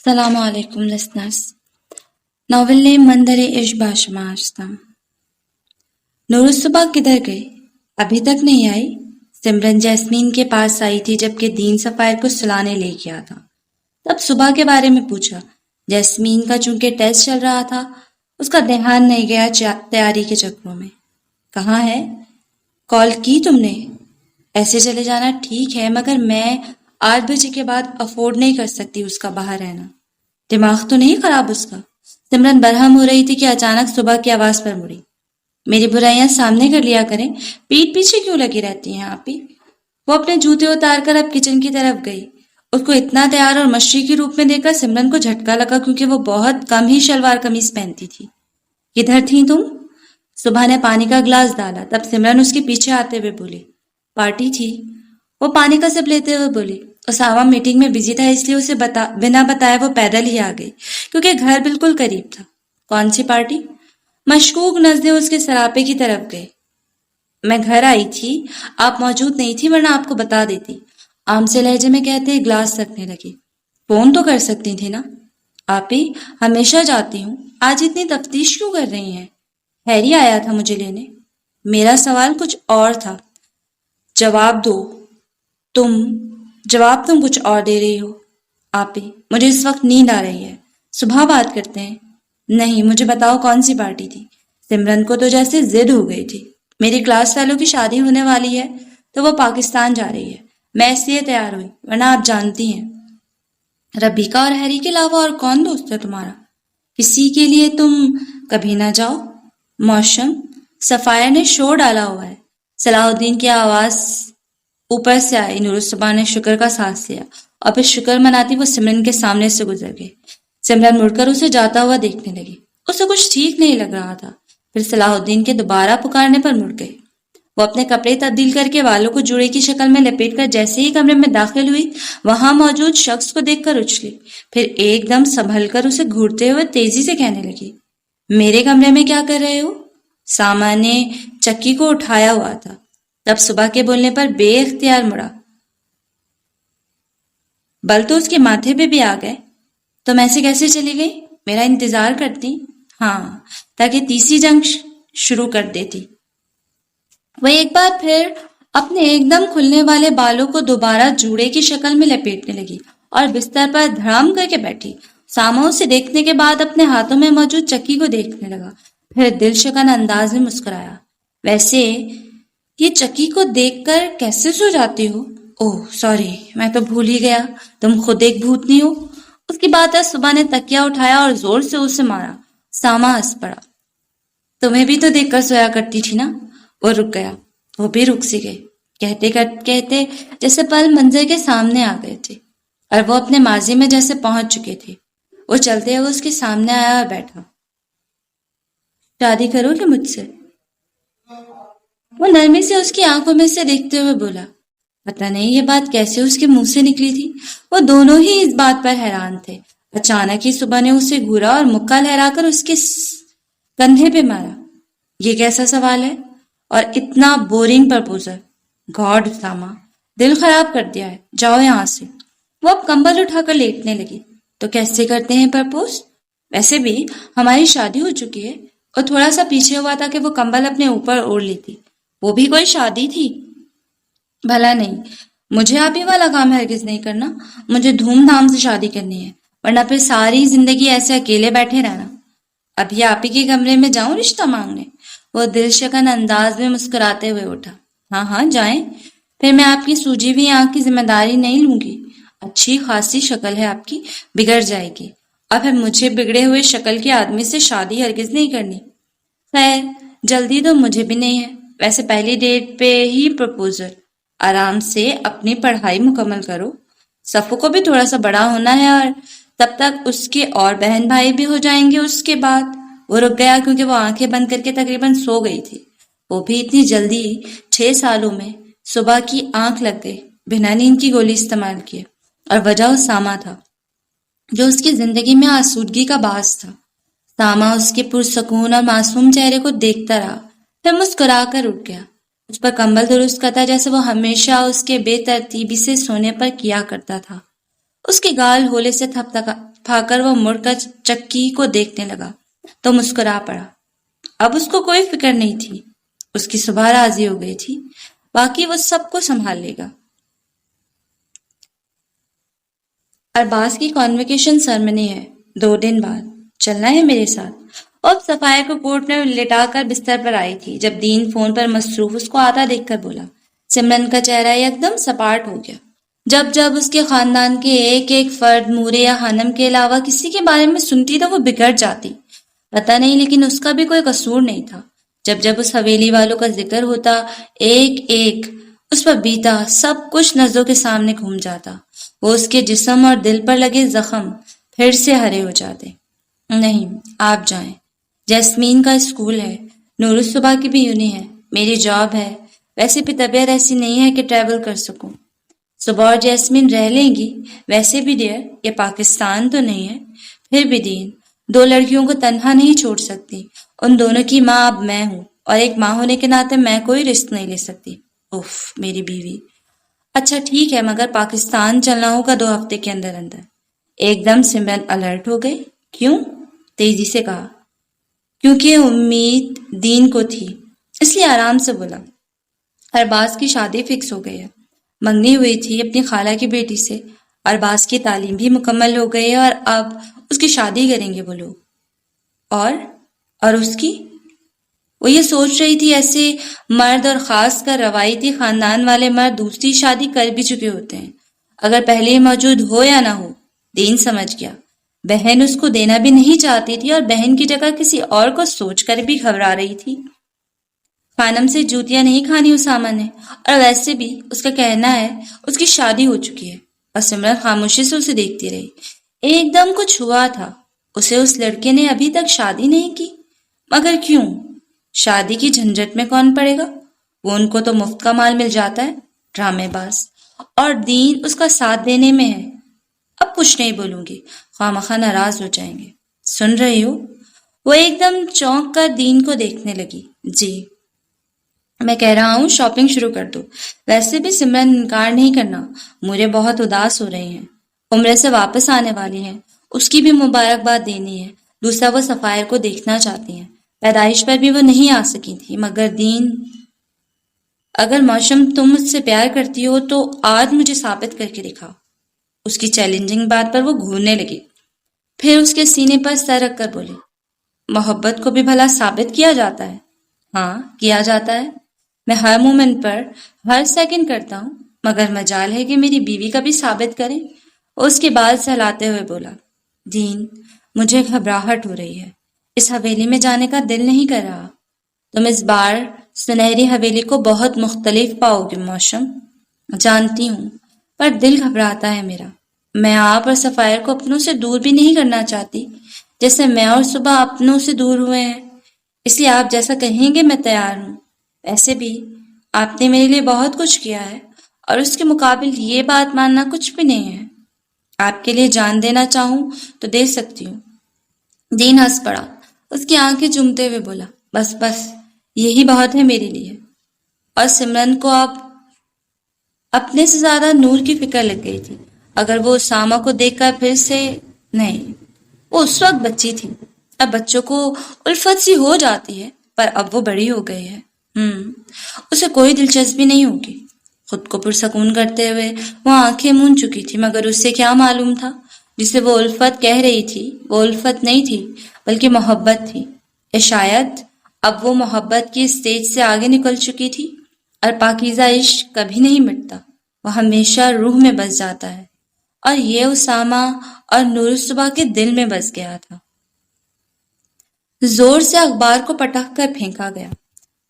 السلام علیکم listeners. Novel نیم مندر عشق باشمارستہ. نور الصبح کدھر گئی؟ ابھی تک نہیں آئی؟ سمرن جیسمین کے پاس آئی تھی جبکہ دین سفائر کو سلانے لے گیا تھا. تب صبح کے بارے میں پوچھا. جیسمین کا چونکہ ٹیسٹ چل رہا تھا اس کا دھیان نہیں گیا تیاری کے چکروں میں. کہاں ہے؟ کال کی تم نے؟ ایسے چلے جانا ٹھیک ہے مگر میں 8 بجے کے بعد افورڈ نہیں کر سکتی اس کا باہر رہنا. دماغ تو نہیں خراب اس کا؟ سمرن برہم ہو رہی تھی کہ اچانک صبح کی آواز پر مڑی. میری برائیاں سامنے کر لیا کریں، پیٹ پیچھے کیوں لگی رہتی ہیں آپ ہی؟ وہ اپنے جوتے اتار کر اب کچن کی طرف گئی. اس کو اتنا تیار اور مشرقی کے روپ میں دیکھ کر سمرن کو جھٹکا لگا کیونکہ وہ بہت کم ہی شلوار قمیض پہنتی تھی. کدھر تھیں تم؟ صبح نے پانی کا گلاس ڈالا. تب سمرن اس کے پیچھے آتے ہوئے بولی. پارٹی تھی. وہ پانی کا سپ لیتے ہوئے بولی. اسامہ میٹنگ میں بزی تھا اس لیے اسے بنا بتائے وہ پیدل ہی آ گئی کیونکہ گھر بالکل قریب تھا. کون سی پارٹی؟ مشکوک نظریں اس کے سراپے کی طرف گئے. میں گھر آئی تھی، آپ موجود نہیں تھی ورنہ آپ کو بتا دیتی. عام سے لہجے میں کہتے گلاس رکھنے لگی. فون تو کر سکتی تھی نا؟ آپ ہی ہمیشہ جاتی ہوں، آج اتنی تفتیش کیوں کر رہی ہیں؟ ہیری آیا تھا مجھے لینے. میرا سوال کچھ اور تھا. جواب دو. جواب تم کچھ اور دے رہی ہو. آپ ہی مجھے اس وقت نیند آ رہی ہے، صبح بات کرتے ہیں. نہیں، مجھے بتاؤ کون سی پارٹی تھی؟ سمرن کو تو جیسے ضد ہو گئی تھی. میری کلاس فیلو کی شادی ہونے والی ہے تو وہ پاکستان جا رہی ہے، میں اس لیے تیار ہوئی ورنہ آپ جانتی ہیں. ربیکا اور ہیری کے علاوہ اور کون دوست ہے تمہارا؟ کسی کے لیے تم کبھی نہ جاؤ. موسم صفائر نے شور ڈالا ہوا ہے. صلاح الدین کی آواز اوپر سے آئی. نور الصبح نے شکر کا سانس لیا اور پھر شکر مناتی وہ سمرن کے سامنے سے گزر گئی. سمرن مڑ کر اسے جاتا ہوا دیکھنے لگی. اسے کچھ ٹھیک نہیں لگ رہا تھا. پھر صلاح الدین کے دوبارہ پکارنے پر مڑ گئی. وہ اپنے کپڑے تبدیل کر کے والوں کو جوڑے کی شکل میں لپیٹ کر جیسے ہی کمرے میں داخل ہوئی وہاں موجود شخص کو دیکھ کر اچھلی. پھر ایک دم سنبھل کر اسے گھورتے ہوئے تیزی سے کہنے لگی. میرے کمرے میں کیا کر رہے ہو؟ ساما نے چکی کو اٹھایا ہوا تھا. تب صبح کے بولنے پر بے اختیار مڑا. بل تو اس کے ماتھے پہ بھی آ گئے. تم ایسے کیسے چلی گئی؟ میرا انتظار کرتی؟ ہاں، تاکہ تیسری جنگ شروع کر دیتی. وہ ایک بار پھر اپنے ایک دم کھلنے والے بالوں کو دوبارہ جوڑے کی شکل میں لپیٹنے لگی اور بستر پر دھڑام کر کے بیٹھی. ساما اسے دیکھنے کے بعد اپنے ہاتھوں میں موجود چکی کو دیکھنے لگا. پھر دل شکن انداز میں مسکرایا. ویسے یہ چکی کو دیکھ کر کیسے سو جاتی ہو؟ اوہ سوری، میں تو بھول ہی گیا، تم خود ایک بھوتنی ہو. اس کی بات ہے صبح نے تکیا اٹھایا اور زور سے اسے مارا. ساما ہنس پڑا. تمہیں بھی تو دیکھ کر سویا کرتی تھی نا؟ وہ رک گیا. وہ بھی رک سی گئی. کہتے جیسے پل منظر کے سامنے آ گئے تھے اور وہ اپنے ماضی میں جیسے پہنچ چکے تھے. وہ چلتے ہوئے اس کے سامنے آیا اور بیٹھا. شادی کرو گے مجھ سے؟ وہ نرمی سے اس کی آنکھوں میں سے دیکھتے ہوئے بولا. پتہ نہیں یہ بات کیسے اس کے منہ سے نکلی تھی. وہ دونوں ہی اس بات پر حیران تھے. اچانک ہی صبح نے اسے گھورا اور مکہ لہرا کر اس کے کندھے پہ مارا. یہ کیسا سوال ہے اور اتنا بورنگ پرپوزل. گاڈ ساما، دل خراب کر دیا ہے، جاؤ یہاں سے. وہ اب کمبل اٹھا کر لیٹنے لگی. تو کیسے کرتے ہیں پرپوز؟ ویسے بھی ہماری شادی ہو چکی ہے. اور تھوڑا سا پیچھے ہوا تھا کہ وہ کمبل اپنے اوپر اوڑھ لیتی. وہ بھی کوئی شادی تھی؟ بھلا نہیں، مجھے آپ ہی والا کام ہرگز نہیں کرنا. مجھے دھوم دھام سے شادی کرنی ہے ورنہ پھر ساری زندگی ایسے اکیلے بیٹھے رہنا. ابھی آپ ہی کے کمرے میں جاؤں رشتہ مانگنے؟ وہ دل شکن انداز میں مسکراتے ہوئے اٹھا. ہاں ہاں جائیں. پھر میں آپ کی سوجی ہوئی آنکھ کی ذمہ داری نہیں لوں گی. اچھی خاصی شکل ہے آپ کی، بگڑ جائے گی. اور پھر مجھے بگڑے ہوئے شکل کے آدمی سے شادی ہرگز نہیں کرنی. خیر جلدی تو مجھے بھی نہیں ہے. ویسے پہلی ڈیٹ پہ ہی پرپوزل. آرام سے اپنی پڑھائی مکمل کرو. صفو کو بھی تھوڑا سا بڑا ہونا ہے اور تب تک اس کے اور بہن بھائی بھی ہو جائیں گے. اس کے بعد وہ رک گیا کیونکہ وہ آنکھیں بند کر کے تقریباً سو گئی تھی. وہ بھی اتنی جلدی 6 سالوں میں. صبح کی آنکھ لگ گئی بنا نیند کی گولی استعمال کیے اور وجہ ساما تھا جو اس کی زندگی میں آسودگی کا باعث تھا. ساما اس کے پرسکون اور معصوم چہرے کو دیکھتا رہا پھر مسکرا کر اٹھ گیا. اس پر کمبل درست کرتا جیسے وہ ہمیشہ اس کے بے ترتیبی سے سونے پر کیا کرتا تھا. اس کے گال ہولے سے پھا کر وہ مڑ کر چکی کو دیکھنے لگا تو مسکرا پڑا۔ اب اس کو کوئی فکر نہیں تھی، اس کی صبح راضی ہو گئی تھی، باقی وہ سب کو سنبھال لے گا۔ ارباز کی کانویکیشن سرمنی ہے 2 دن بعد، چلنا ہے میرے ساتھ؟ اب صفائے کو کوٹ میں لٹا کر بستر پر آئی تھی جب دین فون پر مصروف اس کو آتا دیکھ کر بولا۔ سمرن کا چہرہ ایک دم سپاٹ ہو گیا۔ جب جب اس کے خاندان کے ایک ایک فرد مورے یا خانم کے علاوہ کسی کے بارے میں سنتی تو وہ بگڑ جاتی۔ پتہ نہیں لیکن اس کا بھی کوئی قصور نہیں تھا۔ جب جب اس حویلی والوں کا ذکر ہوتا، ایک ایک اس پر بیتا، سب کچھ نظروں کے سامنے گھوم جاتا۔ وہ اس کے جسم اور دل پر لگے زخم پھر سے ہرے ہو جاتے۔ نہیں، آپ جائیں، جیسمین کا اسکول ہے، نور الصبح کی بھی یونی ہے، میری جاب ہے، ویسے بھی طبیعت ایسی نہیں ہے کہ ٹریول کر سکوں۔ صبح اور جیسمین رہ لیں گی، ویسے بھی ڈیئر یہ پاکستان تو نہیں ہے۔ پھر بھی دین، 2 لڑکیوں کو تنہا نہیں چھوڑ سکتی، ان دونوں کی ماں اب میں ہوں، اور ایک ماں ہونے کے ناطے میں کوئی رسک نہیں لے سکتی۔ اف، میری بیوی۔ اچھا ٹھیک ہے، مگر پاکستان چلنا ہوگا 2 ہفتے کے اندر اندر۔ ایک دم سمرن الرٹ ہو گئی۔ کیوں؟ تیزی سے کہا۔ کیونکہ امید دین کو تھی، اس لیے آرام سے بولا۔ ارباز کی شادی فکس ہو گئی ہے، منگنی ہوئی تھی اپنی خالہ کی بیٹی سے، ارباز کی تعلیم بھی مکمل ہو گئی ہے اور اب اس کی شادی کریں گے وہ لوگ۔ اور اس کی؟ وہ یہ سوچ رہی تھی ایسے مرد اور خاص کر روایتی خاندان والے مرد دوسری شادی کر بھی چکے ہوتے ہیں، اگر پہلے ہی موجود ہو یا نہ ہو۔ دین سمجھ گیا، بہن اس کو دینا بھی نہیں چاہتی تھی اور بہن کی جگہ کسی اور کو سوچ کر بھی گھبرا رہی تھی۔ خانم سے جوتیاں نہیں کھانی اسامہ نے، اور ویسے بھی اس کا کہنا ہے اس کی شادی ہو چکی ہے، اور سمرن خاموشی سے اسے دیکھتی رہی۔ ایک دم کچھ ہوا تھا، اسے اس لڑکے نے ابھی تک شادی نہیں کی، مگر کیوں؟ شادی کی جھنجٹ میں کون پڑے گا؟ وہ ان کو تو مفت کا مال مل جاتا ہے، ڈرامے باز۔ اور دین اس کا ساتھ دینے میں ہے۔ اب کچھ نہیں بولوں گی، خواہ ناراض ہو جائیں گے۔ سن رہی ہو؟ وہ ایک دم چونک کر دین کو دیکھنے لگی۔ جی، میں کہہ رہا ہوں شاپنگ شروع کر دو۔ ویسے بھی سمرن انکار نہیں کرنا، مجھے بہت اداس ہو رہی ہیں، عمرے سے واپس آنے والی ہیں، اس کی بھی مبارکباد دینی ہے۔ دوسرا وہ صفائر کو دیکھنا چاہتی ہیں، پیدائش پر بھی وہ نہیں آ سکی تھی، مگر دین، اگر موشم تم مجھ سے پیار کرتی ہو تو آج مجھے ثابت کر کے دکھاؤ۔ اس کی چیلنجنگ بات پر وہ گھورنے لگی، پھر اس کے سینے پر سر رکھ کر بولی، محبت کو بھی بھلا ثابت کیا جاتا ہے؟ ہاں، کیا جاتا ہے، میں ہر مومنٹ پر ہر سیکنڈ کرتا ہوں، مگر مجال ہے کہ میری بیوی کا بھی ثابت کرے۔ اس کے بال سہلاتے ہوئے بولا، دین، مجھے گھبراہٹ ہو رہی ہے، اس حویلی میں جانے کا دل نہیں کر رہا۔ تم اس بار سنہری حویلی کو بہت مختلف پاؤ گے موشم، جانتی ہوں، پر دل گھبراتا ہے میرا۔ میں آپ اور صفائر کو اپنوں سے دور بھی نہیں کرنا چاہتی، جیسے میں اور صبح اپنوں سے دور ہوئے ہیں، اس لیے آپ جیسا کہیں گے میں تیار ہوں۔ ایسے بھی آپ نے میرے لیے بہت کچھ کیا ہے، اور اس کے مقابل یہ بات ماننا کچھ بھی نہیں ہے۔ آپ کے لیے جان دینا چاہوں تو دے سکتی ہوں۔ دین ہنس پڑا، اس کی آنکھیں چومتے ہوئے بولا، بس بس، یہی بہت ہے میرے لیے۔ اور سمرن کو اب اپنے سے زیادہ نور کی فکر لگ گئی تھی۔ اگر وہ اسامہ کو دیکھ کر پھر سے، نہیں، وہ اس وقت بچی تھی، اب بچوں کو الفت سی ہو جاتی ہے، پر اب وہ بڑی ہو گئی ہے، اسے کوئی دلچسپی نہیں ہوگی۔ خود کو پرسکون کرتے ہوئے وہ آنکھیں مون چکی تھی، مگر اسے کیا معلوم تھا جسے وہ الفت کہہ رہی تھی وہ الفت نہیں تھی بلکہ محبت تھی، یا شاید اب وہ محبت کی اسٹیج سے آگے نکل چکی تھی، اور پاکیزہ عشق کبھی نہیں مٹتا، وہ ہمیشہ روح میں بس جاتا ہے، اور یہ اسامہ اور نور الصبح کے دل میں بس گیا تھا۔ زور سے اخبار کو پٹک کر پھینکا گیا۔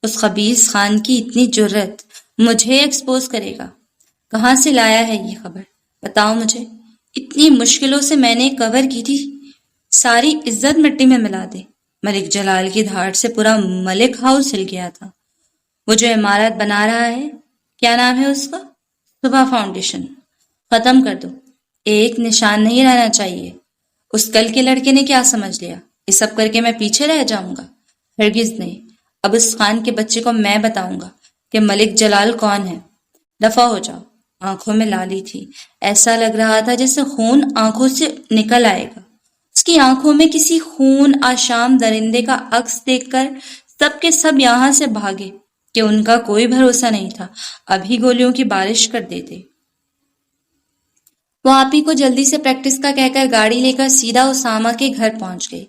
اس خبیث خان کی اتنی جرت، مجھے ایکسپوز کرے گا؟ کہاں سے لایا ہے یہ خبر؟ بتاؤ مجھے، اتنی مشکلوں سے میں نے کور کی تھی، ساری عزت مٹی میں ملا دے۔ ملک جلال کی دھاڑ سے پورا ملک ہاؤس ہل گیا تھا۔ وہ جو عمارت بنا رہا ہے، کیا نام ہے اس کا؟ صبح فاؤنڈیشن، ختم کر دو، ایک نشان نہیں رہنا چاہیے۔ اس کل کے لڑکے نے کیا سمجھ لیا؟ یہ سب کر کے میں پیچھے رہ جاؤں گا؟ ہرگز نہیں۔ اب اس خان کے بچے کو میں بتاؤں گا کہ ملک جلال کون ہے۔ دفع ہو جاؤ۔ آنکھوں میں لالی تھی، ایسا لگ رہا تھا جیسے خون آنکھوں سے نکل آئے گا۔ اس کی آنکھوں میں کسی خون آشام درندے کا عکس دیکھ کر سب کے سب یہاں سے بھاگے کہ ان کا کوئی بھروسہ نہیں تھا، ابھی گولیوں کی بارش کر دیتے۔ وہ آپ ہی کو جلدی سے پریکٹس کا کہہ کر گاڑی لے کر سیدھا اسامہ کے گھر پہنچ گئی۔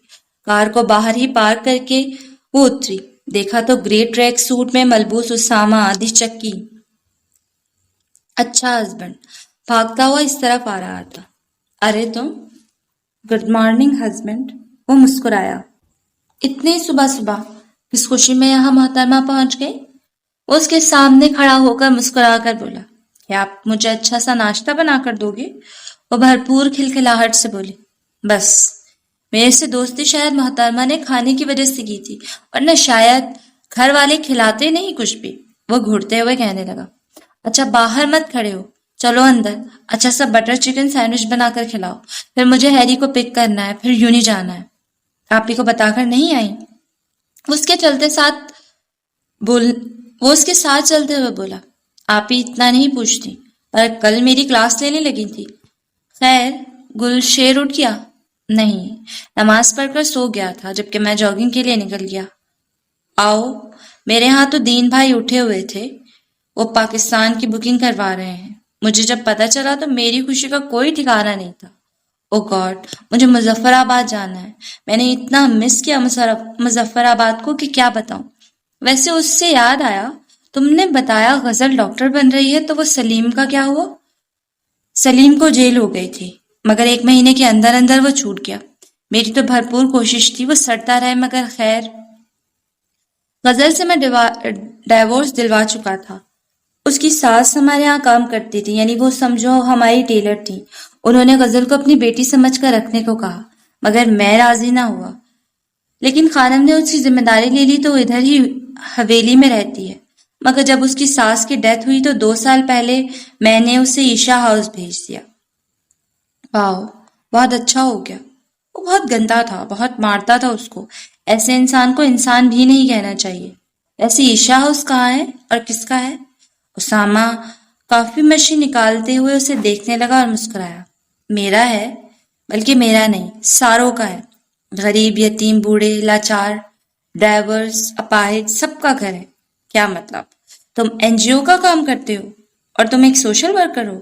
کار کو باہر ہی پارک کر کے وہ اتری، دیکھا تو گرے ٹریک سوٹ میں ملبوس اسامہ آدھی چکی اچھا ہسبینڈ بھاگتا ہوا اس طرف آ رہا تھا۔ ارے تم، گڈ مارننگ ہسبینڈ، وہ مسکرایا۔ اتنی صبح صبح کس خوشی میں یہاں محترمہ پہنچ گئی؟ وہ اس کے سامنے کھڑا ہو کر مسکرا کر بولا، کیا آپ مجھے اچھا سا ناشتہ بنا کر دو گے؟ وہ بھرپور کھلکھلاہٹ سے بولی، بس میرے سے دوستی شاید محترمہ نے کھانے کی وجہ سے کی تھی، ورنہ شاید گھر والے کھلاتے نہیں کچھ بھی۔ وہ گھڑتے ہوئے کہنے لگا، اچھا باہر مت کھڑے ہو، چلو اندر، اچھا سا بٹر چکن سینڈوچ بنا کر کھلاؤ، پھر مجھے ہیری کو پک کرنا ہے، پھر یوں نہیں جانا ہے۔ آپ ہی کو بتا کر نہیں آئی؟ اس کے چلتے ساتھ بول وہ اس کے ساتھ چلتے ہوئے بولا، آپ ہی اتنا نہیں پوچھتی، پر کل میری کلاس لینے لگی تھی۔ خیر، گل شیر اٹھ گیا؟ نہیں، نماز پڑھ کر سو گیا تھا جبکہ میں جاگنگ کے لیے نکل گیا۔ آؤ، میرے ہاں تو دین بھائی اٹھے ہوئے تھے، وہ پاکستان کی بکنگ کروا رہے ہیں۔ مجھے جب پتا چلا تو میری خوشی کا کوئی ٹھکانہ نہیں تھا۔ او گاڈ، مجھے مظفر آباد جانا ہے، میں نے اتنا مس کیا مظفر آباد کو کہ کیا بتاؤں۔ ویسے اس سے یاد آیا، تم نے بتایا غزل ڈاکٹر بن رہی ہے، تو وہ سلیم کا کیا ہوا؟ سلیم کو جیل ہو گئی تھی، مگر 1 مہینے کے اندر اندر وہ چھوٹ گیا۔ میری تو بھرپور کوشش تھی وہ سڑتا رہے، مگر خیر۔ غزل سے میں ڈائیورس دلوا چکا تھا۔ اس کی ساس ہمارے یہاں کام کرتی تھی، یعنی وہ سمجھو ہماری ٹیلر تھی۔ انہوں نے غزل کو اپنی بیٹی سمجھ کر رکھنے کو کہا، مگر میں راضی نہ ہوا۔ لیکن خانم نے اس کی ذمہ داری لے لی تو وہ ادھر ہی حویلی میں رہتی ہے، مگر جب اس کی ساس کی ڈیتھ ہوئی تو 2 سال پہلے میں نے اسے عیشا ہاؤس بھیج دیا۔ واؤ، بہت اچھا ہو گیا۔ وہ بہت گندا تھا، بہت مارتا تھا اس کو، ایسے انسان کو انسان بھی نہیں کہنا چاہیے۔ ایسے عیشا ہاؤس کہاں ہے اور کس کا ہے؟ اسامہ کافی مشین نکالتے ہوئے اسے دیکھنے لگا اور مسکرایا۔ میرا ہے، بلکہ میرا نہیں، ساروں کا ہے۔ غریب، یتیم، بوڑھے، لاچار، ڈرائیورز، اپاہج، سب کا گھر ہے۔ کیا مطلب؟ تم NGO کا کام کرتے ہو اور تم ایک سوشل ورکر ہو؟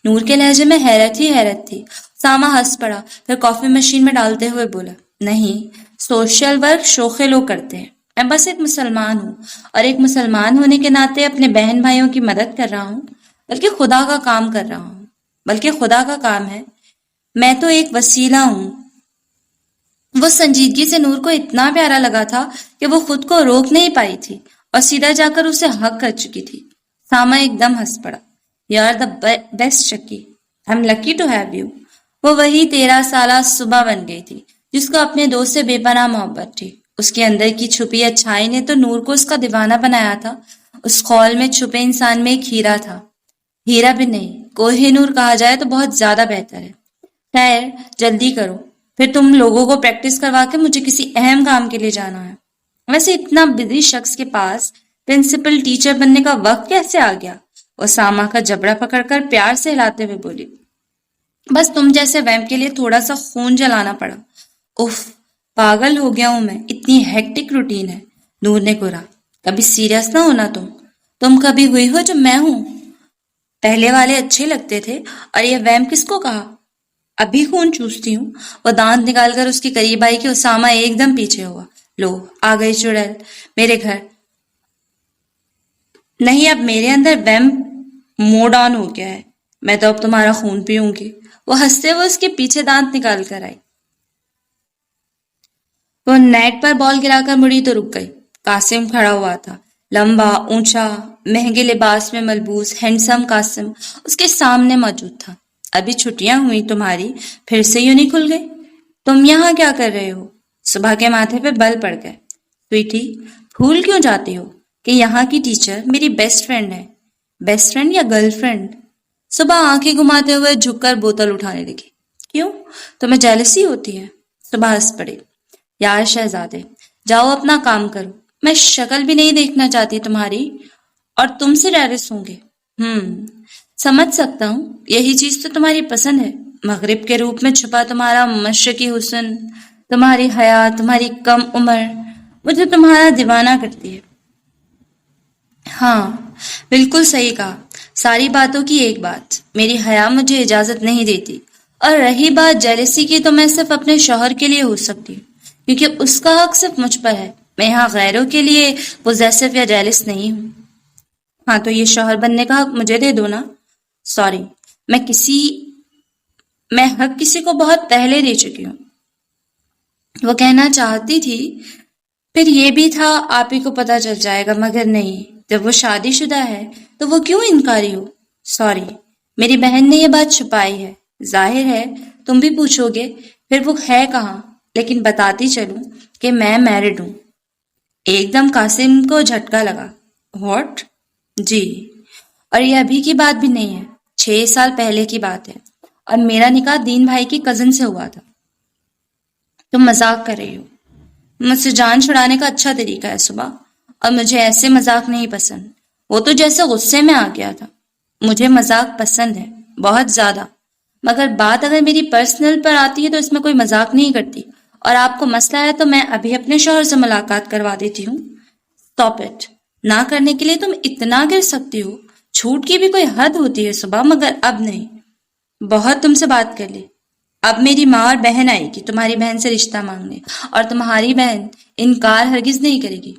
نور کے لہجے میں حیرت ہی حیرت تھی۔ سامہ ہنس پڑا، پھر کافی مشین میں ڈالتے ہوئے بولا، نہیں، سوشل ورک شوخے لوگ کرتے ہیں، میں بس ایک مسلمان ہوں، اور ایک مسلمان ہونے کے ناطے اپنے بہن بھائیوں کی مدد کر رہا ہوں، بلکہ خدا کا کام کر رہا ہوں، بلکہ خدا کا کام ہے، میں تو ایک وسیلہ ہوں۔ وہ سنجیدگی سے نور کو اتنا پیارا لگا تھا کہ وہ خود کو روک نہیں پائی تھی اور سیدھا جا کر اسے حق کر چکی تھی۔ سامہ ایک دم ہنس پڑا، یو آر دا بیسٹ چکی، I am lucky to have you. وہ وہی 13 سالہ صبح بن گئی تھی جس کو اپنے دوست سے بے پناہ محبت تھی۔ اس کے اندر کی چھپی اچھائی نے تو نور کو اس کا دیوانہ بنایا تھا۔ اس خول میں چھپے انسان میں ایک ہیرا تھا، ہیرا بھی نہیں، کوہ نور کہا جائے تو بہت زیادہ بہتر ہے۔ خیر، جلدی کرو، پھر تم لوگوں کو پریکٹس کروا کے مجھے کسی اہم کام کے لیے جانا ہے۔ ویسے اتنا بزی شخص کے پاس پرنسپل ٹیچر بننے کا وقت کیسے آ گیا؟ اسامہ کا جبڑا پکڑ کر پیار سے ہلاتے ہوئے بولی، بس تم جیسے ویمپ کے لیے تھوڑا سا خون جلانا پڑا۔ اف، پاگل ہو گیا ہوں میں، اتنی ہیکٹک روٹین ہے۔ نور نے گورا، کبھی سیریس نہ ہونا تم کبھی ہوئی ہو جو میں ہوں؟ پہلے والے اچھے لگتے تھے، اور یہ ویمپ کس کو کہا؟ ابھی خون چوستی ہوں۔ وہ دانت نکال کر اس کے قریب آئی کہ اسامہ ایک دم پیچھے ہوا۔ لو، آ گئی چڑیل میرے گھر۔ نہیں، اب میرے اندر ویمپ موڈ آن ہو گیا ہے، میں تو اب تمہارا خون پیوں گی۔ وہ ہنستے ہوئے اس کے پیچھے دانت نکال کر آئی۔ وہ نیٹ پر بال گرا کر مڑی تو رک گئی۔ قاسم کھڑا ہوا تھا، لمبا، اونچا، مہنگے لباس میں ملبوس ہینڈسم قاسم اس کے سامنے موجود تھا۔ ابھی چھٹیاں ہوئی تمہاری، پھر سے یوں نہیں کھل گئی؟ تم یہاں کیا کر رہے ہو؟ صبح کے ماتھے پہ بل پڑ گئے۔ سویٹی، بھول کیوں جاتی ہو کہ یہاں کی ٹیچر میری بیسٹ فرینڈ ہے؟ بیسٹ فرینڈ یا گرل فرینڈ؟ صبح آنکھیں گھماتے ہوئے جھک کر بوتل اٹھانے لگی۔ کیوں، تمہیں جیلسی ہوتی ہے؟ صبح ہنس پڑی، یار شہزادے، جاؤ اپنا کام کرو، میں شکل بھی نہیں دیکھنا چاہتی تمہاری، اور تم سے ڈیرس ہوں گے۔ سمجھ سکتا ہوں، یہی چیز تو تمہاری پسند ہے، مغرب کے روپ میں چھپا تمہارا مشرقی حسن، تمہاری حیا، تمہاری کم عمر مجھے تمہارا دیوانہ کرتی ہے۔ ہاں، بالکل صحیح کہا۔ ساری باتوں کی ایک بات، میری حیا مجھے اجازت نہیں دیتی۔ اور رہی بات جیلسی کی، تو میں صرف اپنے شوہر کے لیے ہو سکتی ہوں، کیونکہ اس کا حق صرف مجھ پر ہے۔ میں یہاں غیروں کے لیے پوزیسو یا جیلس نہیں ہوں۔ ہاں تو یہ شوہر بننے کا حق مجھے دے دو نا۔ سوری، میں حق کسی کو بہت پہلے دے چکی ہوں۔ وہ کہنا چاہتی تھی پھر یہ بھی تھا آپ ہی کو پتہ چل جائے گا، مگر نہیں، جب وہ شادی شدہ ہے تو وہ کیوں انکاری ہو؟ سوری، میری بہن نے یہ بات چھپائی ہے۔ ظاہر ہے تم بھی پوچھو گے پھر وہ ہے کہاں، لیکن بتاتی چلوں کہ میں میرڈ ہوں۔ ایک دم قاسم کو جھٹکا لگا۔ واٹ؟ جی، اور یہ ابھی کی بات بھی نہیں ہے، 6 سال پہلے کی بات ہے، اور میرا نکاح دین بھائی کی کزن سے ہوا تھا۔ تم مذاق کر رہی ہو؟ مجھ سے جان چھڑانے کا اچھا طریقہ ہے صبح، اور مجھے ایسے مذاق نہیں پسند۔ وہ تو جیسے غصے میں آ گیا تھا۔ مجھے مذاق پسند ہے، بہت زیادہ، مگر بات اگر میری پرسنل پر آتی ہے تو اس میں کوئی مذاق نہیں کرتی، اور آپ کو مسئلہ ہے تو میں ابھی اپنے شوہر سے ملاقات کروا دیتی ہوں۔ اسٹاپ اٹ، نہ کرنے کے لیے تم اتنا گر سکتی ہو؟ چھوٹ کی بھی کوئی حد ہوتی ہے صبح، مگر اب نہیں۔ بہت تم سے بات کر لی، اب میری ماں اور بہن آئے گی تمہاری بہن سے رشتہ مانگنے، اور تمہاری بہن انکار ہرگز نہیں کرے گی۔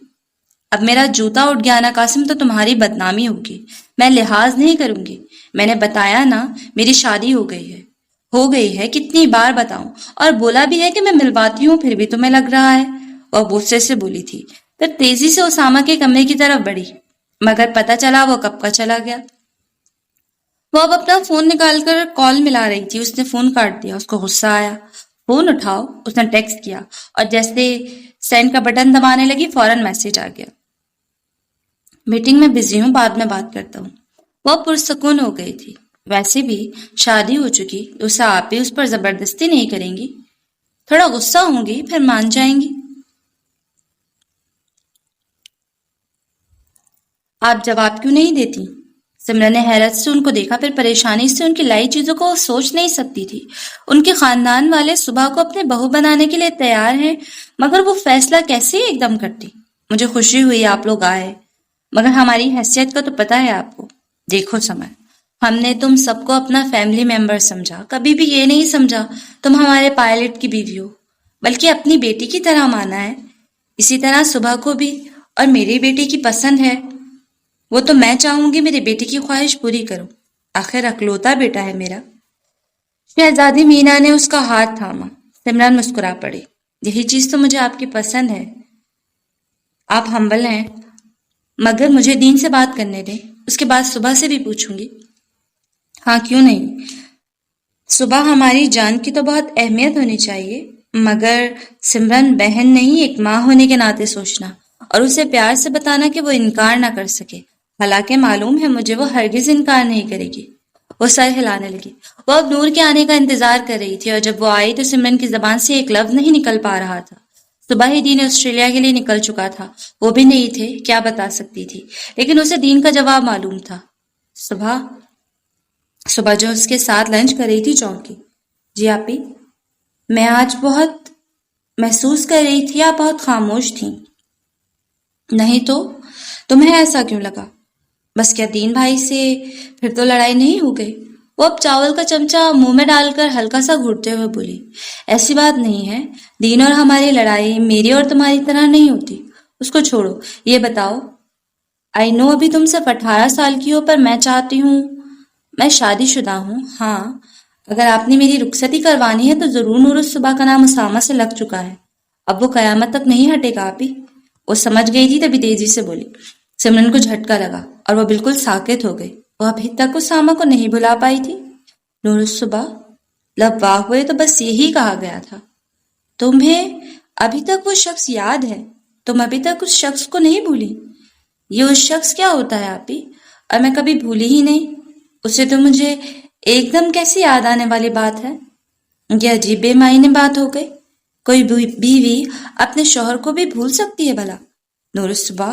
اب میرا جوتا اٹھ گیا نا قاسم، تو تمہاری بدنامی ہوگی، میں لحاظ نہیں کروں گی۔ میں نے بتایا نا میری شادی ہو گئی ہے، کتنی بار بتاؤں، اور بولا بھی ہے کہ میں ملواتی ہوں، پھر بھی تمہیں لگ رہا ہے۔ وہ غصے سے بولی تھی، پھر تیزی سے اسامہ کے کمرے کی طرف بڑھی، مگر پتہ چلا وہ کب کا چلا گیا۔ وہ اب اپنا فون نکال کر کال ملا رہی تھی، اس نے فون کاٹ دیا۔ اس کو غصہ آیا۔ فون اٹھاؤ، اس نے ٹیکسٹ کیا، اور جیسے سینڈ کا بٹن دبانے لگی فوراً میسج آ گیا، میٹنگ میں بزی ہوں، بعد میں بات کرتا ہوں۔ وہ پرسکون ہو گئی تھی۔ ویسے بھی شادی ہو چکی، اسے آپ بھی اس پر زبردستی نہیں کریں گی، تھوڑا غصہ ہوں گی پھر مان جائیں گی۔ آپ جواب کیوں نہیں دیتی؟ سمرن نے حیرت سے ان کو دیکھا، پھر پریشانی سے ان کی لائی چیزوں کو سوچ نہیں سکتی تھی۔ ان کے خاندان والے صبح کو اپنے بہو بنانے کے لیے تیار ہیں، مگر وہ فیصلہ کیسے ایک دم کرتی؟ مجھے خوشی ہوئی آپ لوگ آئے، مگر ہماری حیثیت کا تو پتہ ہے آپ کو۔ دیکھو سمر، ہم نے تم سب کو اپنا فیملی ممبر سمجھا، کبھی بھی یہ نہیں سمجھا تم ہمارے پائلٹ کی بیوی ہو، بلکہ اپنی بیٹی کی طرح مانا ہے۔ اسی طرح صبح کو بھی، اور میری بیٹی کی پسند ہے وہ تو میں چاہوں گی میری بیٹی کی خواہش پوری کرو، آخر اکلوتا بیٹا ہے میرا۔ شہزادی مینا نے اس کا ہاتھ تھاما۔ سمرن مسکرا پڑی۔ یہی چیز تو مجھے آپ کی پسند ہے، آپ ہمبل ہیں، مگر مجھے دین سے بات کرنے دیں، اس کے بعد صبح سے بھی پوچھوں گی۔ ہاں کیوں نہیں، صبح ہماری جان کی تو بہت اہمیت ہونی چاہیے، مگر سمرن بہن نہیں، ایک ماں ہونے کے ناطے سوچنا، اور اسے پیار سے بتانا کہ وہ انکار نہ کر سکے، حالانکہ معلوم ہے مجھے وہ ہرگز انکار نہیں کرے گی۔ وہ سر ہلانے لگی۔ وہ اب نور کے آنے کا انتظار کر رہی تھی، اور جب وہ آئی تو سمرن کی زبان سے ایک لفظ نہیں نکل پا رہا تھا۔ صبح ہی دین آسٹریلیا کے لیے نکل چکا تھا، وہ بھی نہیں تھے، کیا بتا سکتی تھی، لیکن اسے دین کا جواب معلوم تھا۔ صبح جو اس کے ساتھ لنچ کر رہی تھی چونکی۔ جی آپی، میں آج بہت محسوس کر رہی تھی آپ بہت خاموش تھیں۔ نہیں تو تمہیں ایسا کیوں لگا؟ بس کیا دین بھائی سے پھر تو لڑائی نہیں ہو گئی؟ وہ اب چاول کا چمچہ منہ میں ڈال کر ہلکا سا گھوٹتے ہوئے بولی، ایسی بات نہیں ہے، دین اور ہماری لڑائی میری اور تمہاری طرح نہیں ہوتی، اس کو چھوڑو۔ یہ بتاؤ، آئی نو ابھی تم صرف 18 سال کی ہو، پر میں چاہتی ہوں، میں شادی شدہ ہوں۔ ہاں، اگر آپ نے میری رخصتی کروانی ہے تو ضرور نور الصبح کا نام اسامہ سے لگ چکا ہے، اب وہ قیامت تک نہیں ہٹے گا آپی۔ وہ سمجھ گئی تھی تبھی تیزی سے بولی۔ سمرن کو جھٹکا لگا اور وہ بالکل ساکت ہو گئی۔ وہ ابھی تک اسامہ کو نہیں بلا پائی تھی۔ نور الصبح لب واہ ہوئے تو بس یہی کہا گیا تھا، تمہیں ابھی تک وہ شخص یاد ہے؟ تم ابھی تک اس شخص کو نہیں بھولی؟ یہ اس شخص کیا ہوتا ہے آپی؟ اور میں کبھی بھولی ہی نہیں اسے، تو مجھے ایک دم کیسی یاد آنے والی بات ہے؟ یہ عجیب بے معنی بات ہو گئی۔ کوئی بیوی اپنے شوہر کو بھی بھول سکتی ہے بھلا؟ نور الصبح۔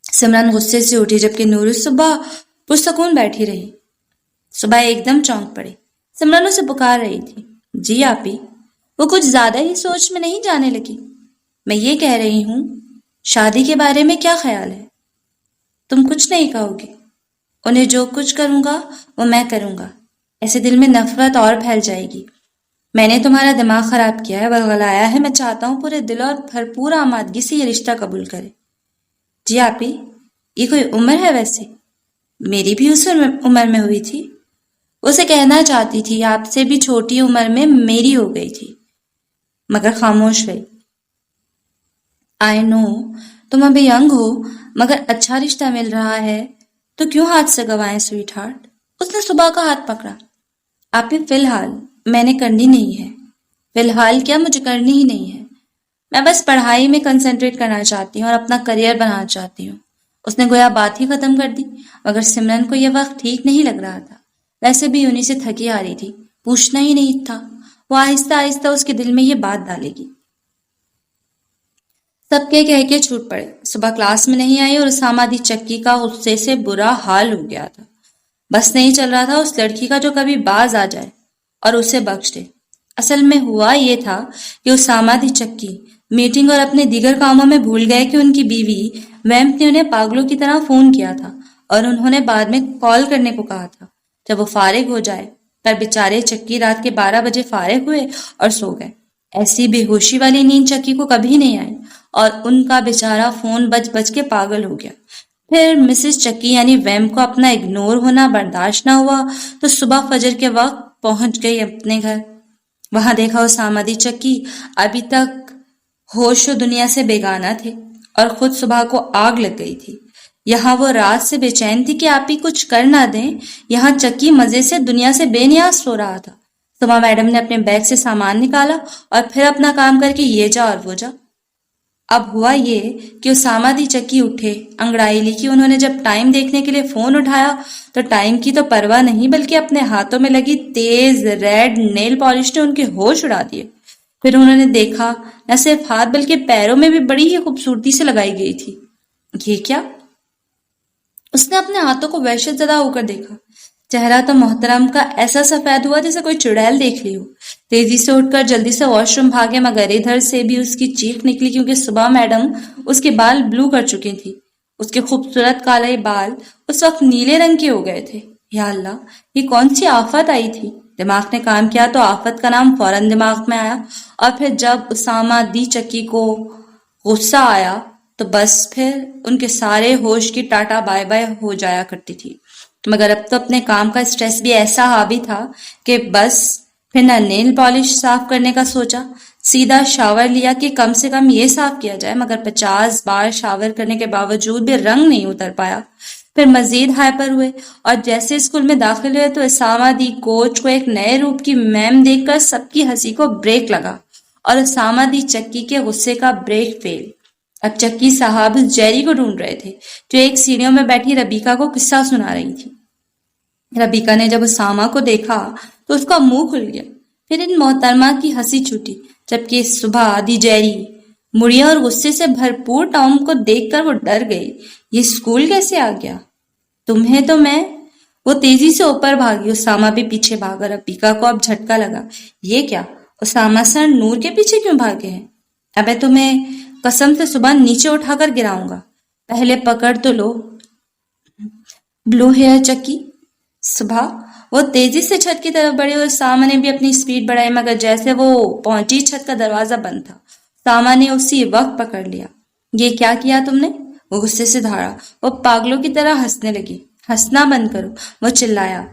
سمرن غصے سے اٹھی، جبکہ نور الصبح پرسکون بیٹھی رہی۔ صبح ایک دم چونک پڑی۔ سمرن اسے پکار رہی تھی۔ جی آپی۔ وہ کچھ زیادہ ہی سوچ میں نہیں جانے لگی۔ میں یہ کہہ رہی ہوں شادی کے بارے میں کیا خیال ہے؟ تم کچھ نہیں کہو گی؟ انہیں جو کچھ کروں گا وہ میں کروں گا، ایسے دل میں نفرت اور پھیل جائے گی۔ میں نے تمہارا دماغ خراب کیا ہے، ورگلایا ہے، میں چاہتا ہوں پورے دل اور بھرپور آمادگی سے یہ رشتہ قبول کرے۔ جی آپی، یہ کوئی عمر ہے ویسے؟ میری بھی اس عمر میں ہوئی تھی۔ اسے کہنا چاہتی تھی آپ سے بھی چھوٹی عمر میں میری ہو گئی تھی، مگر خاموش رہی۔ آئی نو تم ابھی ینگ ہو، مگر اچھا رشتہ مل رہا ہے تو کیوں ہاتھ سے گوائیں سویٹ ہارٹ؟ اس نے صبح کا ہاتھ پکڑا۔ آپ فی الحال میں نے کرنی نہیں ہے۔ فی الحال کیا، مجھے کرنی ہی نہیں ہے۔ میں بس پڑھائی میں کنسنٹریٹ کرنا چاہتی ہوں اور اپنا کریئر بنانا چاہتی ہوں۔ اس نے گویا بات ہی ختم کر دی، مگر سمرن کو یہ وقت ٹھیک نہیں لگ رہا تھا۔ ویسے بھی انہی سے تھکی آ رہی تھی، پوچھنا ہی نہیں تھا۔ وہ آہستہ آہستہ اس کے دل میں یہ بات ڈالے گی۔ سب کہہ کے چھوٹ پڑے۔ صبح کلاس میں نہیں آئی اور اسامہ دی چکی کا غصے سے برا حال ہو گیا تھا۔ بس نہیں چل رہا تھا اس لڑکی کا جو کبھی باز آ جائے اور اسے بخش دے۔ اصل میں ہوا یہ تھا کہ اسامہ دی چکی میٹنگ اور اپنے دیگر کاموں میں بھول گئے کہ ان کی بیوی ویمپ نے انہیں پاگلوں کی طرح فون کیا تھا اور انہوں نے بعد میں کال کرنے کو کہا تھا جب وہ فارغ ہو جائے، پر بیچارے چکی رات کے 12 بجے فارغ ہوئے اور سو گئے۔ ایسی بے ہوشی والی نیند چکی کو کبھی نہیں آئی اور ان کا بیچارہ فون بج بج کے پاگل ہو گیا۔ پھر مسز چکی یعنی ویمپ کو اپنا اگنور ہونا برداشت نہ ہوا تو صبح فجر کے وقت پہنچ گئی اپنے گھر۔ وہاں دیکھا اسامہ دی چکی ابھی تک ہوش و دنیا سے بیگانہ تھے اور خود صبح کو آگ لگ گئی تھی۔ یہاں وہ رات سے بے چین تھی کہ آپ ہی کچھ کر نہ دیں، یہاں چکی مزے سے دنیا سے بے نیاز سو رہا تھا۔ صبح میڈم نے اپنے بیگ سے سامان نکالا اور پھر اپنا کام کر کے یہ جا اور وہ جا۔ اب ہوا یہ کہ اسامہ دی چکی اٹھے، انگڑائی لی کہ انہوں نے جب ٹائم دیکھنے کے لیے فون اٹھایا تو ٹائم کی تو پرواہ نہیں بلکہ اپنے ہاتھوں میں لگی تیز ریڈ نیل پالش نے ان کے ہوش اڑا دیے۔ پھر انہوں نے دیکھا نہ صرف ہاتھ بلکہ پیروں میں بھی بڑی ہی خوبصورتی سے لگائی گئی تھی۔ یہ کیا؟ اس نے اپنے ہاتھوں کو وحشت زدہ ہو کر دیکھا۔ چہرہ تو محترم کا ایسا سفید ہوا جیسے کوئی چڑیل دیکھ لی ہو۔ تیزی سے اٹھ کر جلدی سے واش روم بھاگے، مگر ادھر سے بھی اس کی چیخ نکلی کیونکہ صبح میڈم اس کے بال بلو کر چکی تھی۔ اس کے خوبصورت کالے بال اس وقت نیلے رنگ کے ہو گئے تھے۔ یا اللہ، یہ کون سی آفت آئی تھی؟ دماغ نے کام کیا تو آفت کا نام فوراً دماغ میں آیا، اور پھر جب اسامہ دی چکی کو غصہ آیا تو بس پھر ان کے سارے ہوش کی ٹاٹا بائے بائے ہو جایا کرتی تھی۔ مگر اب تو اپنے کام کا سٹریس بھی ایسا حاوی تھا کہ بس پھر نہ نیل پالش صاف کرنے کا سوچا، سیدھا شاور لیا کہ کم سے کم یہ صاف کیا جائے، مگر 50 بار شاور کرنے کے باوجود بھی رنگ نہیں اتر پایا۔ پھر مزید ہائپر ہوئے اور جیسے اسکول میں داخل ہوئے تو اسامہ دی کوچ کو ایک نئے روپ کی میم دیکھ کر سب کی ہنسی کو بریک لگا اور اسامہ دی چکی کے غصے کا بریک فیل۔ اب چکی صاحب جیری کو ڈھونڈ رہے تھے جو ایک سیڑھیوں میں بیٹھی ربیکا کو قصہ سنا رہی تھی۔ ربیکا نے جب اسامہ کو دیکھا تو اس کا منہ کھل گیا۔ پھر ان محترمہ کی ہنسی چھوٹی، جبکہ صبح دی جیری مڑی اور غصے سے بھرپور ٹام کو دیکھ کر وہ ڈر گئی۔ یہ اسکول کیسے آ گیا؟ تمہیں تو میں… وہ تیزی سے اوپر بھاگی، اسامہ بھی پیچھے بھاگا۔ ربیکا کو اب جھٹکا لگا۔ یہ کیا؟ اسامہ سر نور کے پیچھے کیوں بھاگے ہیں؟ ابے تمہیں قسم سے صبح نیچے اٹھا کر گراؤں گا، پہلے پکڑ تو لو۔ بلو ہیئر چکی۔ صبح وہ تیزی سے چھت کی طرف بڑھی اور ساما نے بھی اپنی سپیڈ بڑھائی، مگر جیسے وہ پہنچی چھت کا دروازہ بند تھا۔ ساما نے اسی وقت پکڑ لیا۔ یہ کیا کیا تم نے؟ وہ غصے سے دھاڑا۔ وہ پاگلوں کی طرح ہنسنے لگی۔ ہنسنا بند کرو، وہ چلایا۔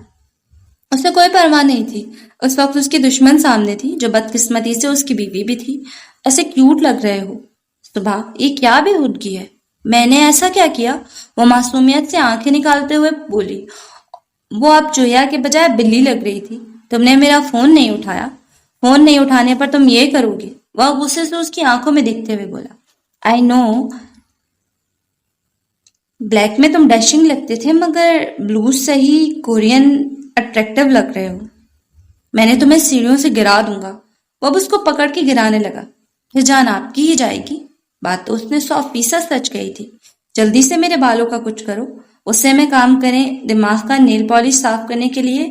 اسے کوئی پرواہ نہیں تھی، اس وقت اس کی دشمن سامنے تھی جو بدقسمتی سے اس کی بیوی بھی تھی۔ ایسے کیوٹ لگ رہے ہو صبح، یہ کیا بے ہودگی ہے؟ میں نے ایسا کیا کیا؟ وہ معصومیت سے آنکھیں نکالتے ہوئے بولی۔ وہ اب چوہیا کے بجائے بلی لگ رہی تھی۔ تم نے میرا فون نہیں اٹھایا، فون نہیں اٹھانے پر تم یہ کرو گے؟ وہ غصے سے اس کی آنکھوں میں دیکھتے ہوئے بولا۔ آئی نو بلیک میں تم ڈیشنگ لگتے تھے، مگر بلو صحیح کورین اٹریکٹیو لگ رہے ہو۔ میں نے تمہیں سیڑھیوں سے گرا دوں گا۔ وہ اب اس کو پکڑ کے گرانے لگا۔ یہ جان آپ کی ہی جائے گی۔ بات تو اس نے 100% سچ کہی تھی۔ جلدی سے میرے بالوں کا کچھ کرو، اس سے میں کام کریں۔ دماغ کا نیل پالش صاف کرنے کے لیے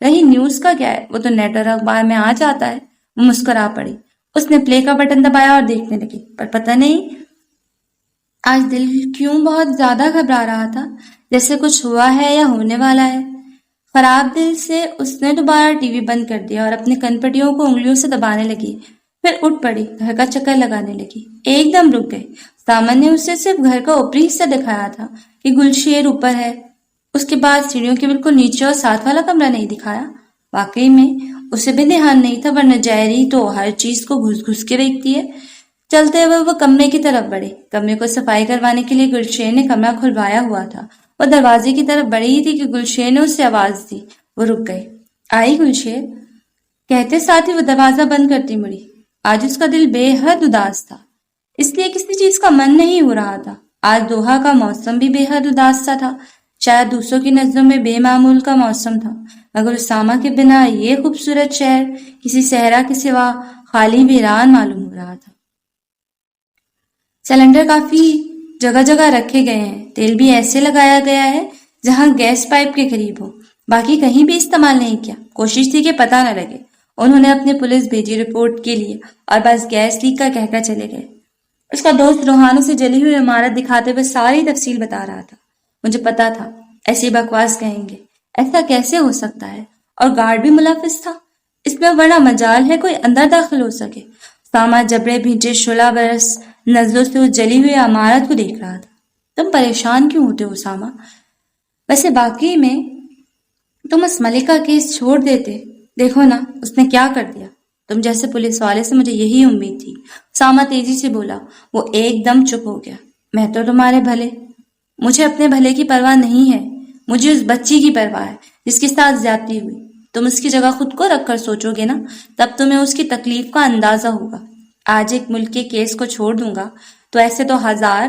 رہی نیوز کا کیا ہے، وہ تو نیٹ اور اخبار میں آ جاتا ہے۔ وہ مسکرا پڑی۔ اس نے پلے کا بٹن دبایا اور دیکھنے لگی، پر پتہ نہیں آج دل کیوں بہت زیادہ گھبرا رہا تھا، جیسے کچھ ہوا ہے یا ہونے والا ہے۔ خراب دل سے اس نے دوبارہ ٹی وی بند کر دیا اور اپنے کن پٹیوں کو انگلیوں سے دبانے لگی۔ پھر اٹھ پڑی، گھر کا چکر لگانے لگی۔ ایک دم رک گئی۔ سامن نے اسے صرف گھر کا اوپری حصہ دکھایا تھا کہ گلشیر اوپر ہے، اس کے بعد سیڑھیوں کے بالکل نیچے اور ساتھ والا کمرہ نہیں دکھایا۔ واقعی میں اسے بھی دھیان نہیں تھا، ورنہ جائری تو ہر چیز کو گھس گھس کے دیکھتی ہے۔ چلتے ہوئے وہ کمرے کی طرف بڑھے۔ کمرے کو صفائی کروانے کے لیے گلشیر نے کمرہ کھلوایا ہوا تھا۔ وہ دروازے کی طرف بڑھی ہی تھی کہ گلشیر نے اسے آواز دی۔ وہ رک گئی۔ آئی گلشیر؟ کہتے ساتھ ہی وہ دروازہ بند کرتی مڑی۔ آج اس کا دل بے حد اداس تھا، اس لیے کسی چیز کا من نہیں ہو رہا تھا۔ آج دوحہ کا موسم بھی بے حد اداس سا تھا، شاید دوسروں کی نظروں میں بے معمول کا موسم تھا، مگر اسامہ کے بنا یہ خوبصورت شہر کسی صحرا کے سوا خالی ویران معلوم ہو رہا تھا۔ سلنڈر کافی جگہ جگہ رکھے گئے ہیں، تیل بھی ایسے لگایا گیا ہے جہاں گیس پائپ کے قریب ہو، باقی کہیں بھی استعمال نہیں کیا۔ کوشش تھی کہ پتہ نہ لگے۔ انہوں نے اپنے پولیس بھیجی رپورٹ کے لیے اور بس گیس لیک کا کہہ کر چلے گئے۔ اس کا دوست روحان اسے جلی ہوئی عمارت دکھاتے ہوئے ساری تفصیل بتا رہا تھا۔ مجھے پتا تھا ایسی بکواس کہیں گے، ایسا کیسے ہو سکتا ہے؟ اور گارڈ بھی ملوث تھا اس میں، ورنہ مجال ہے کوئی اندر داخل ہو سکے۔ ساما جبڑے بھیجے شعلہ برس نظروں سے اس جلی ہوئی عمارت کو دیکھ رہا تھا۔ تم پریشان کیوں ہوتے ہو ساما؟ ویسے باقی میں تم اس ملک کا کیس چھوڑ دیتے، دیکھو نا اس نے کیا کر دیا۔ تم جیسے پولیس والے سے مجھے یہی امید تھی۔ ساما تیزی سے بولا۔ وہ ایک دم چپ ہو گیا۔ میں تو تمہارے بھلے، مجھے اپنے بھلے کی پرواہ نہیں ہے، مجھے اس بچی کی پرواہ ہے جس کے ساتھ زیادتی ہوئی۔ تم اس کی جگہ خود کو رکھ کر سوچو گے نا، تب تمہیں اس کی تکلیف کا اندازہ ہوگا۔ آج ایک ملک کے کیس کو چھوڑ دوں گا تو ایسے تو ہزار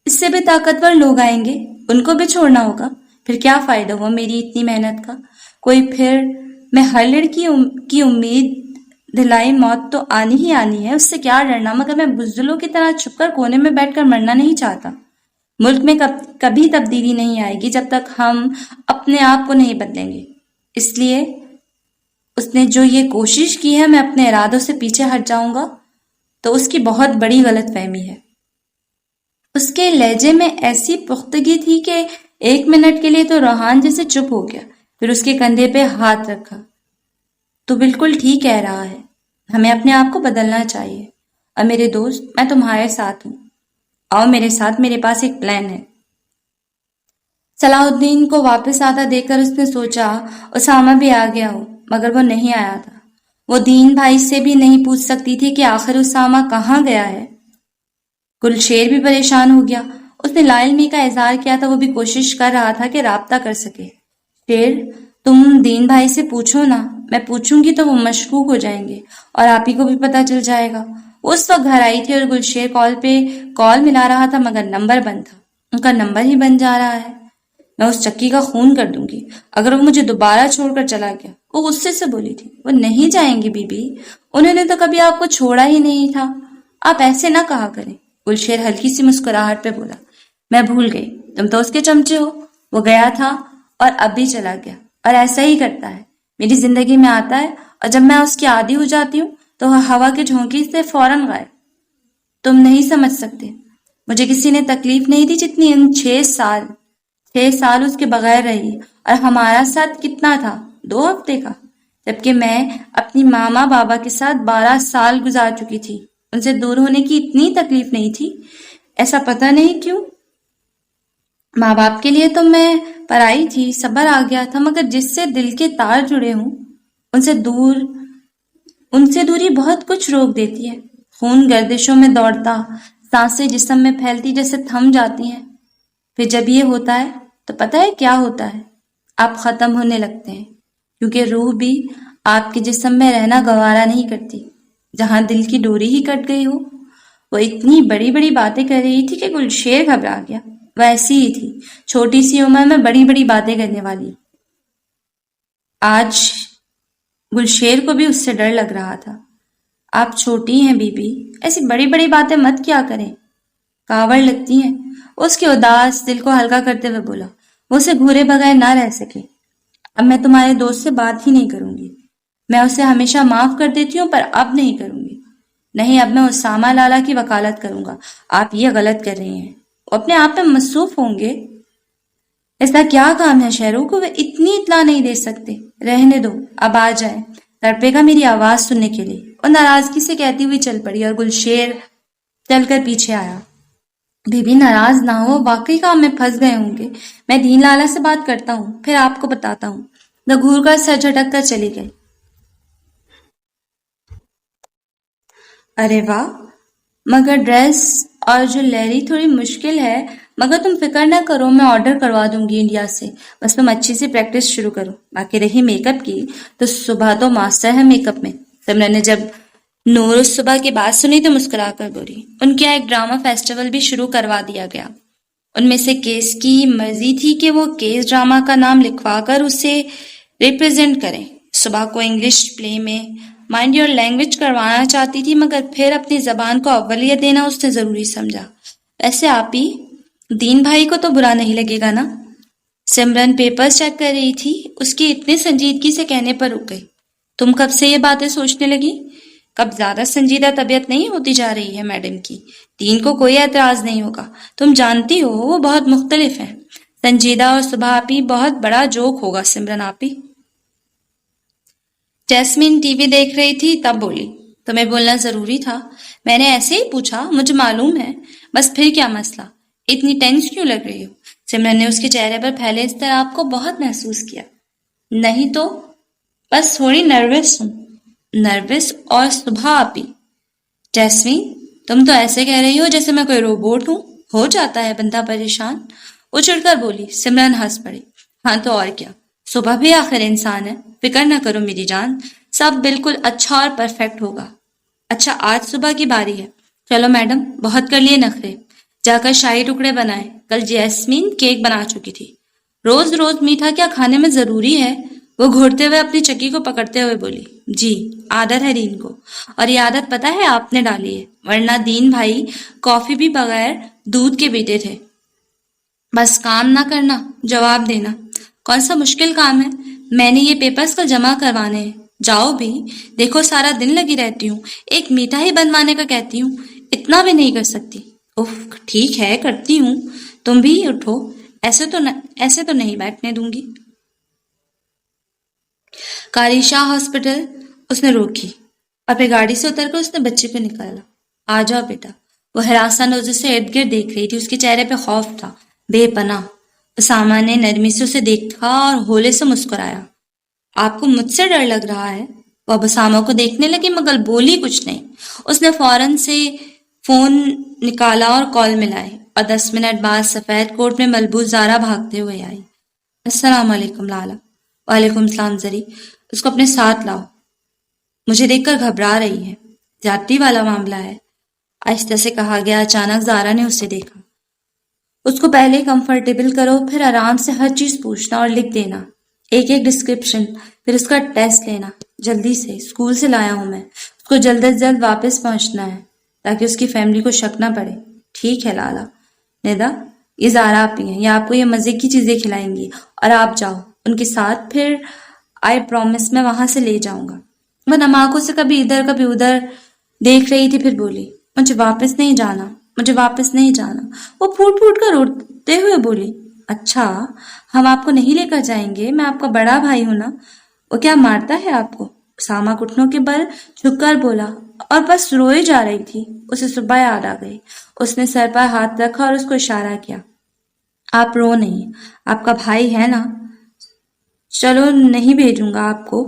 اس سے بھی طاقتور لوگ آئیں گے، ان کو بھی چھوڑنا ہوگا۔ پھر کیا فائدہ ہوا میری اتنی محنت کا؟ کوئی پھر میں ہر لڑکی کی امید دلائی موت تو آنی ہی آنی ہے، اس سے کیا ڈرنا، مگر میں بزدلوں کی طرح چھپ کر کونے میں بیٹھ کر مرنا نہیں چاہتا۔ ملک میں کبھی تبدیلی نہیں آئے گی جب تک ہم اپنے آپ کو نہیں بدلیں گے۔ اس لیے اس نے جو یہ کوشش کی ہے میں اپنے ارادوں سے پیچھے ہٹ جاؤں گا تو اس کی بہت بڑی غلط فہمی ہے۔ اس کے لہجے میں ایسی پختگی تھی کہ ایک منٹ کے لیے تو روحان جیسے چپ ہو گیا، پھر اس کے کندھے پہ ہاتھ رکھا۔ تو بالکل ٹھیک کہہ رہا ہے، ہمیں اپنے آپ کو بدلنا چاہیے۔ اور میرے دوست، میں تمہارے ساتھ ہوں، آؤ میرے ساتھ، میرے پاس ایک پلان ہے۔ صلاح الدین کو واپس آتا دیکھ کر اس نے سوچا اسامہ بھی آ گیا ہو، مگر وہ نہیں آیا تھا۔ وہ دین بھائی سے بھی نہیں پوچھ سکتی تھی کہ آخر اسامہ کہاں گیا ہے۔ گلشیر بھی پریشان ہو گیا۔ اس نے لا علمی کا اظہار کیا تھا، وہ بھی کوشش کر رہا تھا کہ رابطہ کر سکے۔ شیر، تم دین بھائی سے پوچھو نا، میں پوچھوں گی تو وہ مشکوک ہو جائیں گے اور آپ ہی کو بھی پتہ چل جائے گا۔ وہ اس وقت گھر آئی تھی اور گلشیر کال پہ کال ملا رہا تھا، مگر نمبر بند تھا۔ ان کا نمبر ہی بند جا رہا ہے، میں اس چکی کا خون کر دوں گی اگر وہ مجھے دوبارہ چھوڑ کر چلا گیا۔ وہ غصے سے بولی تھی۔ وہ نہیں جائیں گی بی بی، انہوں نے تو کبھی آپ کو چھوڑا ہی نہیں تھا، آپ ایسے نہ کہا کریں۔ گلشیر ہلکی سی مسکراہٹ پہ بولا، میں بھول گئی، تم تو اس کے چمچے ہو۔ وہ گیا تھا اور اب بھی چلا گیا، اور ایسا ہی کرتا ہے، میری زندگی میں آتا ہے اور جب میں اس کی عادی ہو جاتی ہوں تو ہوا کے جھونکی سے فوراً غائب۔ تم نہیں سمجھ سکتے، مجھے کسی نے تکلیف نہیں دی جتنی ان 6 سال اس کے بغیر رہی، اور ہمارا ساتھ کتنا تھا، 2 ہفتے کا، جبکہ میں اپنی ماما بابا کے ساتھ 12 سال گزار چکی تھی۔ ان سے دور ہونے کی اتنی تکلیف نہیں تھی، ایسا پتہ نہیں کیوں۔ ماں باپ کے لیے تو میں پرائی تھی، صبر آ گیا تھا، مگر جس سے دل کے تار جڑے ہوں ان سے دوری بہت کچھ روک دیتی ہے۔ خون گردشوں میں دوڑتا، سانسیں جسم میں پھیلتی جیسے تھم جاتی ہیں۔ پھر جب یہ ہوتا ہے تو پتہ ہے کیا ہوتا ہے؟ آپ ختم ہونے لگتے ہیں، کیونکہ روح بھی آپ کے جسم میں رہنا گوارا نہیں کرتی جہاں دل کی ڈوری ہی کٹ گئی ہو۔ وہ اتنی بڑی بڑی باتیں کر رہی تھی کہ گلشیر گھبرا گیا۔ وہ ایسی ہی تھی، چھوٹی سی عمر میں بڑی بڑی باتیں کرنے والی۔ آج گلشیر کو بھی اس سے ڈر لگ رہا تھا۔ آپ چھوٹی ہیں بی بی، ایسی بڑی بڑی باتیں مت کیا کریں، کاوڑ لگتی ہیں۔ اس کے اداس دل کو ہلکا کرتے ہوئے بولا۔ وہ اسے گھورے بغیر نہ رہ سکے۔ اب میں تمہارے دوست سے بات ہی نہیں کروں گی. میں اسے ہمیشہ معاف کر دیتی ہوں پر اب نہیں کروں گی. نہیں، اب میں اسامہ لالا کی وکالت کروں گا. آپ یہ غلط کر رہی ہیں. وہ اپنے آپ میں مصروف ہوں گے. اس کا کیا کام ہے شہروں کو؟ وہ اتنی اطلاع نہیں دے سکتے. رہنے دو، اب آ جائے. تڑپے گا میری آواز سننے کے لیے. اور ناراضگی سے کہتی ہوئی چل پڑی اور گلشیر چل کر پیچھے آیا. بی بی ناراض نہ ہو، واقعی کام میں پھنس گئے ہوں گے. میں دین لالا سے بات کرتا ہوں، پھر آپ کو بتاتا ہوں. وہ گھور کر سر جھٹک کر چلی گئی. ارے واہ، مگر ڈریس اور جویلری تھوڑی مشکل ہے. مگر تم فکر نہ کرو، میں آرڈر کروا دوں گی انڈیا سے. بس تم اچھی سی پریکٹس شروع کرو. باقی رہی میک اپ کی، تو صبح تو ماسٹر ہے میک اپ میں. سمرن نے جب نور اس صبح کی بات سنی تو مسکرا کر بولی. ان کے ایک ڈرامہ فیسٹیول بھی شروع کروا دیا گیا. ان میں سے کیس کی مرضی تھی کہ وہ کیس ڈرامہ کا نام لکھوا کر اسے ریپرزینٹ کریں. صبح کو انگلش پلے میں مائنڈ یور لینگویج کروانا چاہتی تھی، مگر پھر اپنی زبان کو اولیت دینا اس نے ضروری سمجھا. ایسے آپ ہی دین بھائی کو تو برا نہیں لگے گا نا؟ سمرن پیپرز چیک کر رہی تھی. اس کی اتنی سنجیدگی سے کہنے پر رک گئی. تم کب سے یہ باتیں سوچنے لگی؟ کب زیادہ سنجیدہ طبیعت نہیں ہوتی جا رہی ہے میڈم کی. دین کو کوئی اعتراض نہیں ہوگا. تم جانتی ہو وہ بہت مختلف ہیں. سنجیدہ اور صبح آپی بہت بڑا جوک ہوگا سمرن آپی. جیسمین ٹی وی دیکھ رہی تھی، تب بولی. تمہیں بولنا ضروری تھا. میں نے ایسے ہی پوچھا، مجھے معلوم ہے. بس پھر کیا مسئلہ؟ اتنی ٹینس کیوں لگ رہی ہو؟ سمرن نے اس کے چہرے پر پھیلے اضطراب کو بہت محسوس کیا. نہیں تو بس تھوڑی نروس ہوں. نروس اور صبح آپی. جیسمین تم تو ایسے کہہ رہی ہو جیسے میں کوئی روبوٹ ہوں. ہو جاتا ہے بندہ پریشان. وہ چڑھ کر بولی. سمرن ہنس پڑی. ہاں تو اور کیا، صبح بھی آخر انسان ہے. فکر نہ کرو میری جان، سب بالکل اچھا اور پرفیکٹ ہوگا. اچھا آج صبح کی باری ہے. چلو میڈم، بہت کر لیے نخرے. جا کر شاہی ٹکڑے بنائے. کل جیسمین کیک بنا چکی تھی. روز روز میٹھا کیا کھانے میں ضروری ہے؟ وہ گھورتے ہوئے اپنی چکی کو پکڑتے ہوئے بولی. جی عادت ہے دین کو، اور یہ عادت پتہ ہے آپ نے ڈالی ہے، ورنہ دین بھائی کافی بھی بغیر دودھ کے پیتے تھے. بس کام نہ کرنا، جواب دینا. کون سا مشکل کام ہے؟ میں نے یہ پیپرز کل جمع کروانے ہیں. جاؤ بھی. دیکھو سارا دن لگی رہتی ہوں. ایک میٹھا ہی بنوانے کا کہتی ہوں، اتنا بھی نہیں کر سکتی. اوف ٹھیک ہے کرتی ہوں. تم بھی اٹھو. ایسے تو نہیں بیٹھنے دوں گی. کاری شاہ ہاسپٹل اس نے روکی اور پھر گاڑی سے اتر کر اس نے بچے کو نکالا. آ جاؤ بیٹا. وہ ہراساں نوزی سے ارد گرد دیکھ رہی تھی. اس کے چہرے پہ خوف تھا، بے پناہ. اسامہ نے نرمی سے اسے دیکھا اور ہولے سے مسکرایا. آپ کو مجھ سے ڈر لگ رہا ہے؟ وہ اب اسامہ کو دیکھنے لگی مگر بولی کچھ نہیں. اس نے فوراً سے فون نکالا اور کال ملائی اور 10 منٹ بعد سفید کوٹ میں ملبوس زارا بھاگتے ہوئے آئی. السلام علیکم لالا. وعلیکم السلام زری. اس کو اپنے ساتھ لاؤ. مجھے دیکھ کر گھبرا رہی ہے. زیادتی والا معاملہ ہے، آہستہ سے کہا گیا. اچانک زارا نے اسے دیکھا. اس کو پہلے کمفرٹیبل کرو، پھر آرام سے ہر چیز پوچھنا اور لکھ دینا. ایک ایک ڈسکرپشن، پھر اس کا ٹیسٹ لینا. جلدی سے، اسکول سے لایا ہوں میں. اس کو جلد از جلد واپس پہنچنا ہے تاکہ اس کی فیملی کو شک نہ پڑے. ٹھیک ہے لالا. ندا یہ زارا آپی ہیں، یہ آپ کو یہ مزے کی چیزیں کھلائیں گی اور آپ جاؤ ان کے ساتھ. پھر آئی پرومس میں وہاں سے لے جاؤں گا. وہ نماکوں سے کبھی ادھر کبھی ادھر دیکھ رہی تھی، پھر بولی. مجھے واپس نہیں جانا، مجھے واپس نہیں جانا. وہ پھوٹ پھوٹ کر روتے ہوئے بولی. اچھا ہم آپ کو نہیں لے کر جائیں گے، میں آپ کا بڑا بھائی ہوں نا. وہ کیا مارتا ہے آپ کو؟ اسامہ گھٹنوں کے بل جھک کر بولا اور بس روئے جا رہی تھی. اسے صبح یاد آ گئی. اس نے سر پر ہاتھ رکھا اور اس کو اشارہ کیا. آپ رو نہیں، آپ کا بھائی ہے نا. چلو نہیں بھیجوں گا آپ کو.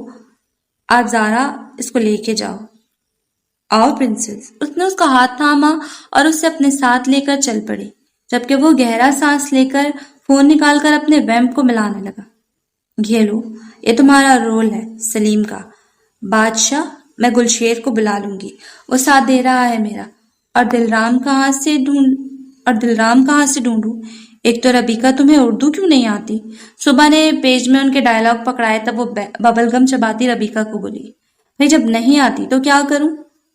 آپ زارا اس کو لے کے جاؤ. آؤ پرنسس. اس نے اس کا ہاتھ تھاما اور اسے اپنے ساتھ لے کر چل پڑی، جبکہ وہ گہرا سانس لے کر فون نکال کر اپنے ویمپ کو ملانے لگا. یہ لو، یہ تمہارا رول ہے سلیم کا. بادشاہ میں گلشیر کو بلا لوں گی، وہ ساتھ دے رہا ہے میرا. اور دلرام کہاں سے ڈھونڈوں؟ ایک تو ربیکا تمہیں اردو کیوں نہیں آتی؟ صبح نے پیج میں ان کے ڈائلاگ پکڑائے تب وہ ببل گم چباتی ربیکا کو بولی. بھئی جب نہیں آتی تو کیا کروں؟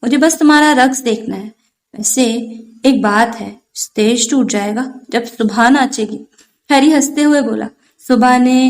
مجھے بس تمہارا رقص دیکھنا ہے. ویسے ایک بات ہے، اسٹیج ٹوٹ جائے گا جب صبح ناچے گی. ہیری ہنستے ہوئے بولا. صبح نے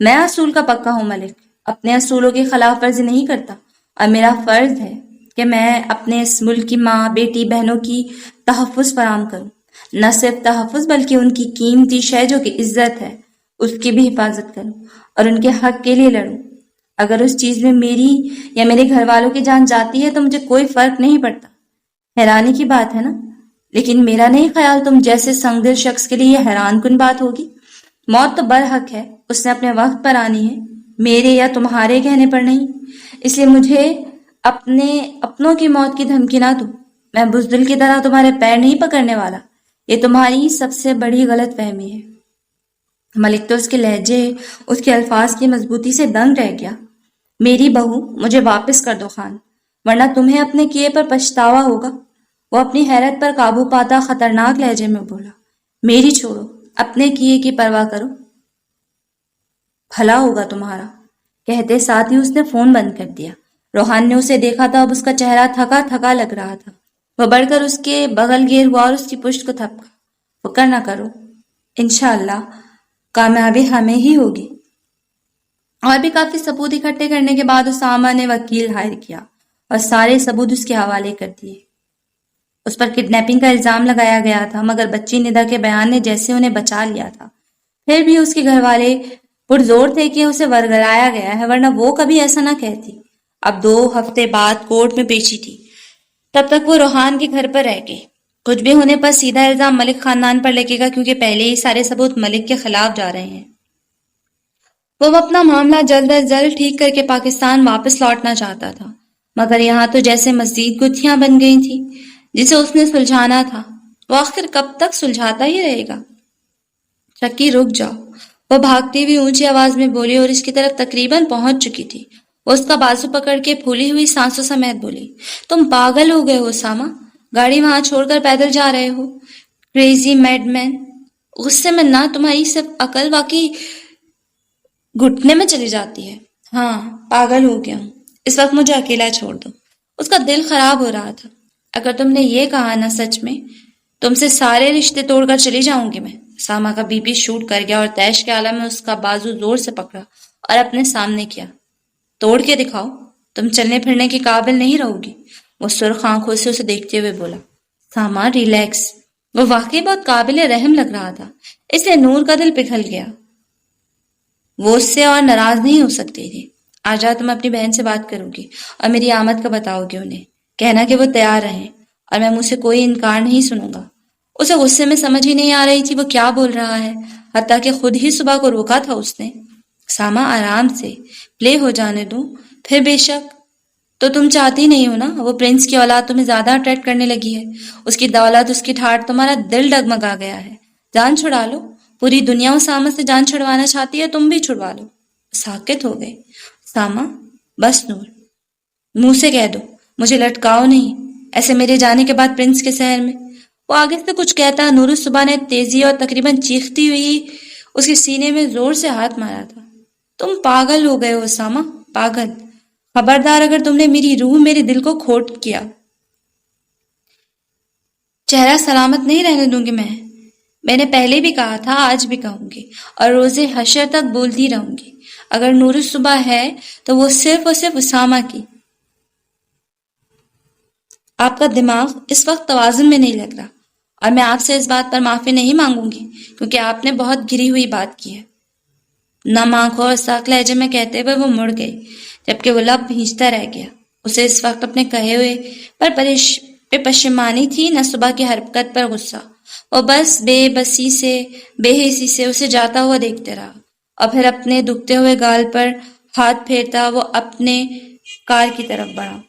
میں اصول کا پکا ہوں ملک، اپنے اصولوں کی خلاف ورزی نہیں کرتا، اور میرا فرض ہے کہ میں اپنے اس ملک کی ماں، بیٹی، بہنوں کی تحفظ فراہم کروں۔ نہ صرف تحفظ بلکہ ان کی قیمتی شے جو کہ عزت ہے اس کی بھی حفاظت کروں اور ان کے حق کے لیے لڑوں۔ اگر اس چیز میں میری یا میرے گھر والوں کی جان جاتی ہے تو مجھے کوئی فرق نہیں پڑتا۔ حیرانی کی بات ہے نا، لیکن میرا نہیں خیال تم جیسے سنگ دل شخص کے لیے یہ حیران کن بات ہوگی۔ موت تو برحق ہے، اس نے اپنے وقت پر آنی ہے، میرے یا تمہارے کہنے پر نہیں۔ اس لیے مجھے اپنوں کی موت کی دھمکی نہ دو۔ میں بزدل کی طرح تمہارے پیر نہیں پکڑنے والا، یہ تمہاری سب سے بڑی غلط فہمی ہے۔ ملک تو اس کے لہجے، اس کے الفاظ کی مضبوطی سے دنگ رہ گیا۔ میری بہو، مجھے واپس کر دو خان، ورنہ تمہیں اپنے کیے پر پچھتاوا ہوگا۔ وہ اپنی حیرت پر قابو پاتا خطرناک لہجے میں بولا، میری چھوڑو، اپنے کیے کی پرواہ کرو، بھلا ہوگا تمہارا۔ کہتے ساتھ ہی اس نے فون بند کر دیا۔ روحان نے اسے دیکھا تھا، اب اس کا چہرہ تھکا تھکا لگ رہا تھا۔ وہ بڑھ کر اس کے بغل گیر ہوا اور اس کی پشت کو تھپکا۔ فکر نہ کرو، انشاءاللہ کامیابی ہمیں ہی ہوگی۔ اور بھی کافی ثبوت اکٹھے کرنے کے بعد اسامہ نے وکیل ہائر کیا اور سارے ثبوت اس کے حوالے کر دیے۔ اس پر کڈنیپنگ کا الزام لگایا گیا تھا، مگر بچی ندا کے بیان نے جیسے انہیں بچا لیا تھا۔ پھر بھی اس کے گھر والے پرزور تھے کہ اسے ورگلایا گیا ہے، ورنہ وہ کبھی ایسا نہ کہتی۔ اب 2 ہفتے بعد کورٹ میں پیشی تھی، تب تک وہ روحان کے گھر پر رہ گئی۔ کچھ بھی ہونے پر سیدھا الزام ملک خاندان پر لگے گا، کیونکہ پہلے ہی سارے ثبوت ملک کے خلاف جا رہے ہیں۔ وہ اپنا معاملہ جلد از جلد ٹھیک کر کے پاکستان واپس لوٹنا چاہتا تھا، مگر یہاں تو جیسے مزید گتھیاں بن گئی تھیں جسے اس نے سلجھانا تھا۔ وہ آخر کب تک سلجھاتا ہی رہے گا؟ چکی، رک جاؤ، وہ بھاگتی ہوئی اونچی آواز میں بولی اور اس کی طرف تقریباً پہنچ چکی تھی۔ وہ اس کا بازو پکڑ کے پھولی ہوئی سانسوں سمیت بولی، تم پاگل ہو گئے ہو اسامہ، گاڑی وہاں چھوڑ کر پیدل جا رہے ہو، کریزی میڈ مین۔ غصے میں نہ تمہاری صرف عقل واقعی گھٹنے میں چلی جاتی ہے۔ ہاں، پاگل ہو گیا ہوں، اس وقت مجھے اکیلا چھوڑ دو۔ اس کا دل خراب ہو رہا تھا۔ اگر تم نے یہ کہا نا سچ میں، تم سے سارے رشتے توڑ کر چلی جاؤں گی میں۔ ساما کا بی پی شوٹ کر گیا اور تیش کے عالم میں اس کا بازو زور سے پکڑا اور اپنے سامنے کیا۔ توڑ کے دکھاؤ، تم چلنے پھرنے کے قابل نہیں رہو گی۔ وہ سرخ آنکھوں سے اسے دیکھتے ہوئے بولا۔ ساما، ریلیکس۔ وہ واقعی بہت قابل رحم لگ رہا تھا، اس لیے نور کا دل پگھل گیا۔ وہ اس سے اور ناراض نہیں ہو سکتی تھی۔ آج رات تم اپنی بہن سے بات کرو گی اور میری آمد کا بتاؤ گی انہیں، کہنا کہ وہ تیار رہیں، اور میں منہ سے کوئی انکار نہیں سنوں گا۔ اسے غصے میں سمجھ ہی نہیں آ رہی تھی وہ کیا بول رہا ہے، حتیٰ کہ خود ہی صبح کو روکا تھا اس نے۔ ساما، آرام سے پلے ہو جانے دو، پھر بے شک تو تم چاہتی نہیں ہو نا وہ پرنس کی اولاد تمہیں زیادہ اٹریکٹ کرنے لگی ہے، اس کی دولت، اس کی ٹھاٹ، تمہارا دل ڈگمگا گیا ہے۔ جان چھڑا لو، پوری دنیا اسامہ سے جان چھڑوانا چاہتی ہے، تم بھی چھڑوا لو۔ ساکت ہو گئے۔ ساما، بس نور، منہ سے کہہ دو، مجھے لٹکاؤ نہیں، ایسے میرے جانے کے بعد پرنس کے شہر میں۔ وہ آگے سے کچھ کہتا، نور صبح نے تیزی اور تقریباً چیختی ہوئی اس کے سینے میں زور سے ہاتھ مارا تھا۔ تم پاگل ہو گئے ہو اسامہ، پاگل۔ خبردار اگر تم نے میری روح، میرے دل کو کھوٹ کیا، چہرہ سلامت نہیں رہنے دوں گی میں نے پہلے بھی کہا تھا، آج بھی کہوں گی، اور روز حشر تک بولتی رہوں گی۔ اگر نور صبح ہے تو وہ صرف اور صرف اسامہ کی۔ آپ کا دماغ اس وقت توازن میں نہیں لگ رہا، اور میں آپ سے اس بات پر معافی نہیں مانگوں گی، کیونکہ آپ نے بہت گری ہوئی بات کی ہے۔ نم آنکھوں اور سخت لہجے میں کہتے ہوئے وہ مڑ گئی، جبکہ وہ لب بھینچتا رہ گیا۔ اسے اس وقت اپنے کہے ہوئے پر پشیمانی تھی، نہ صبح کی حرکت پر غصہ۔ وہ بس بے بسی سے، بے حسی سے اسے جاتا ہوا دیکھتے رہا، اور پھر اپنے دکھتے ہوئے گال پر ہاتھ پھیرتا وہ اپنے کار کی طرف بڑھا۔